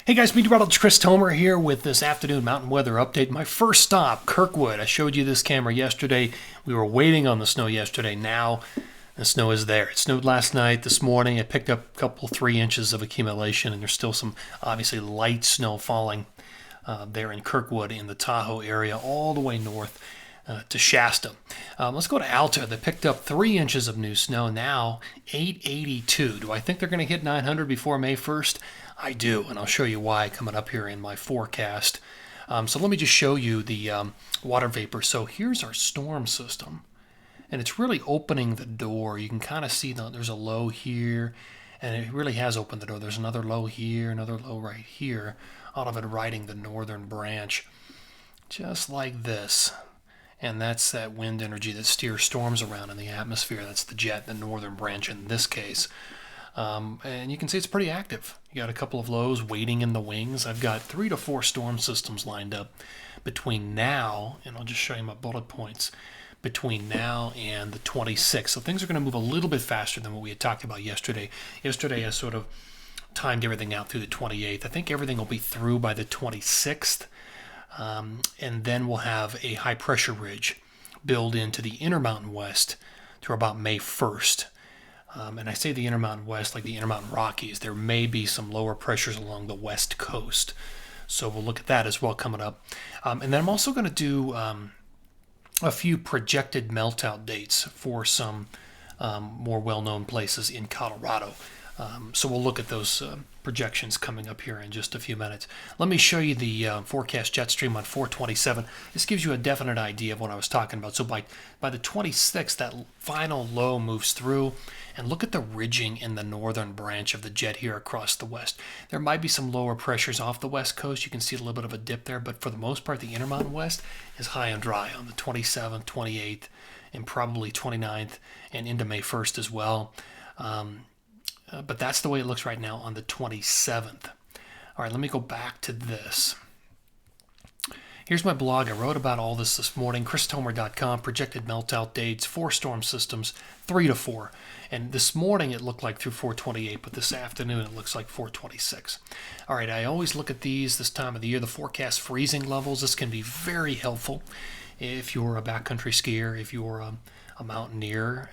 Hey guys, Meteorologist Chris Tomer here with this afternoon mountain weather update. My first stop, Kirkwood. I showed you this camera yesterday. We were waiting on the snow yesterday. Now the snow is there. It snowed last night, this morning. It picked up a couple, 3 inches of accumulation, and there's still some obviously light snow falling there in Kirkwood in the Tahoe area, all the way north to Shasta. Let's go to Alta. They picked up 3 inches of new snow, now 882. Do I think they're going to hit 900 before May 1st? I do, and I'll show you why coming up here in my forecast. So let me just show you the water vapor. So here's our storm system, and it's really opening the door. You can kind of see there's a low here, and it really has opened the door. There's another low here, another low right here, all of it riding the northern branch, just like this. And that's that wind energy that steers storms around in the atmosphere. That's the jet, the northern branch in this case. And you can see it's pretty active. You got a couple of lows waiting in the wings. I've got 3 to 4 storm systems lined up between now, and I'll just show you my bullet points, between now and the 26th. So things are going to move a little bit faster than what we had talked about yesterday. Yesterday I sort of timed everything out through the 28th. I think everything will be through by the 26th. And then we'll have a high pressure ridge build into the Intermountain West through about May 1st. And I say the Intermountain West like the Intermountain Rockies. There may be some lower pressures along the west coast. So we'll look at that as well coming up. And then I'm also going to do a few projected meltout dates for some more well-known places in Colorado. So we'll look at those projections coming up here in just a few minutes. Let me show you the forecast jet stream on 427. This gives you a definite idea of what I was talking about. So by the 26th, that final low moves through, and look at the ridging in the northern branch of the jet here across the west. There might be some lower pressures off the west coast. You can see a little bit of a dip there, but for the most part, the Intermountain West is high and dry on the 27th, 28th, and probably 29th, and into May 1st as well. But that's the way it looks right now on the 27th. All right, let me go back to this. Here's my blog. I wrote about all this morning, christomer.com, projected meltout dates, 4 storm systems, 3 to 4. And this morning it looked like through 428, but this afternoon it looks like 426. All right, I always look at these this time of the year, the forecast freezing levels. This can be very helpful if you're a backcountry skier, if you're a mountaineer.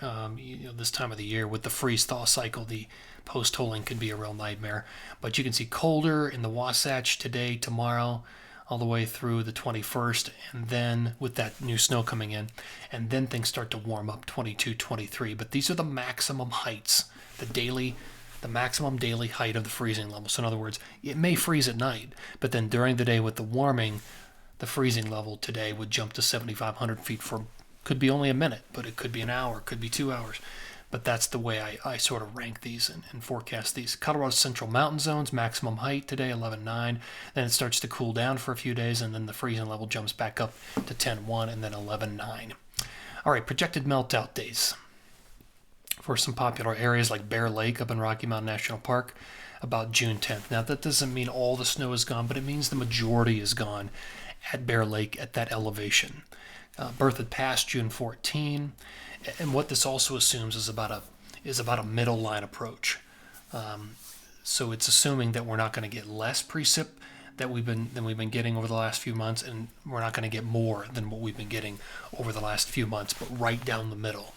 This time of the year with the freeze-thaw cycle, the post-holing can be a real nightmare. But you can see colder in the Wasatch today, tomorrow, all the way through the 21st, and then with that new snow coming in, and then things start to warm up 22, 23. But these are the maximum heights, the maximum daily height of the freezing level. So in other words, it may freeze at night, but then during the day with the warming, the freezing level today would jump to 7,500 feet for could be only a minute, but it could be an hour, could be 2 hours. But that's the way I sort of rank these and forecast these. Colorado Central Mountain Zones, maximum height today, 11.9. Then it starts to cool down for a few days, and then the freezing level jumps back up to 10.1 and then 11.9. All right, projected meltout days for some popular areas like Bear Lake up in Rocky Mountain National Park, about June 10th. Now, that doesn't mean all the snow is gone, but it means the majority is gone at Bear Lake at that elevation. Berthoud Pass, June 14, and what this also assumes is about a middle line approach. So it's assuming that we're not going to get less precip than we've been getting over the last few months, and we're not going to get more than what we've been getting over the last few months, but right down the middle.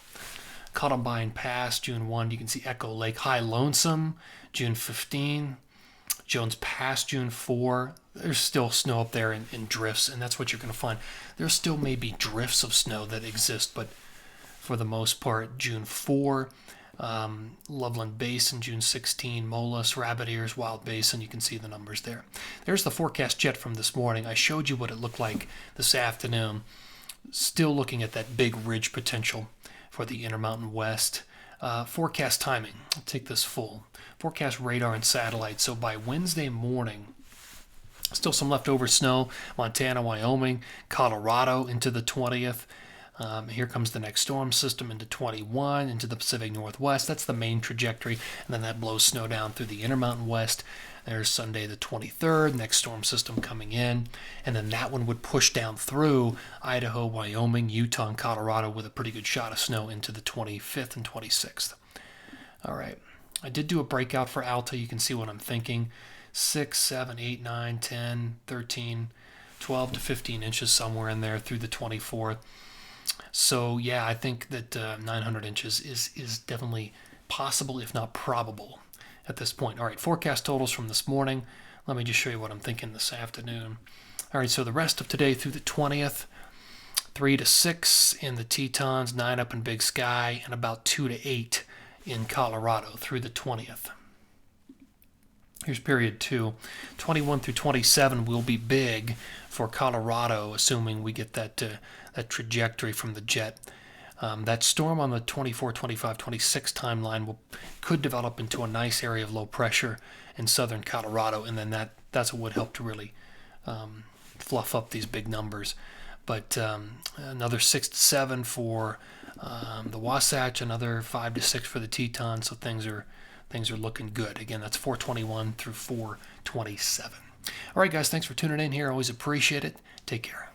Columbine Pass, June 1, you can see Echo Lake, High Lonesome, June 15. Jones Pass, June 4. There's still snow up there in drifts, and that's what you're going to find. There still may be drifts of snow that exist, but for the most part, June 4, Loveland Basin, June 16, Molus, Rabbit Ears, Wild Basin. You can see the numbers there. There's the forecast jet from this morning. I showed you what it looked like this afternoon. Still looking at that big ridge potential for the Intermountain West. Forecast timing. I'll take this full. Forecast radar and satellite. So by Wednesday morning, still some leftover snow. Montana, Wyoming, Colorado into the 20th. Here comes the next storm system into 21, into the Pacific Northwest. That's the main trajectory. And then that blows snow down through the Intermountain West. There's Sunday the 23rd, next storm system coming in. And then that one would push down through Idaho, Wyoming, Utah, and Colorado with a pretty good shot of snow into the 25th and 26th. All right. I did do a breakout for Alta. You can see what I'm thinking. 6, 7, 8, 9, 10, 13, 12 to 15 inches, somewhere in there through the 24th. So yeah, I think that 900 inches is definitely possible, if not probable, at this point. All right, forecast totals from this morning. Let me just show you what I'm thinking this afternoon. All right, so the rest of today through the 20th, 3 to 6 in the Tetons, 9 up in Big Sky, and about 2 to 8 in Colorado through the 20th. Here's period 2. 21 through 27 will be big for Colorado, assuming we get that trajectory from the jet. That storm on the 24, 25, 26 timeline could develop into a nice area of low pressure in southern Colorado, and then that's what would help to really fluff up these big numbers. But another 6 to 7 for the Wasatch, another 5 to 6 for the Teton. So things are looking good. Again, that's 421 through 427. All right, guys, thanks for tuning in here. Always appreciate it. Take care.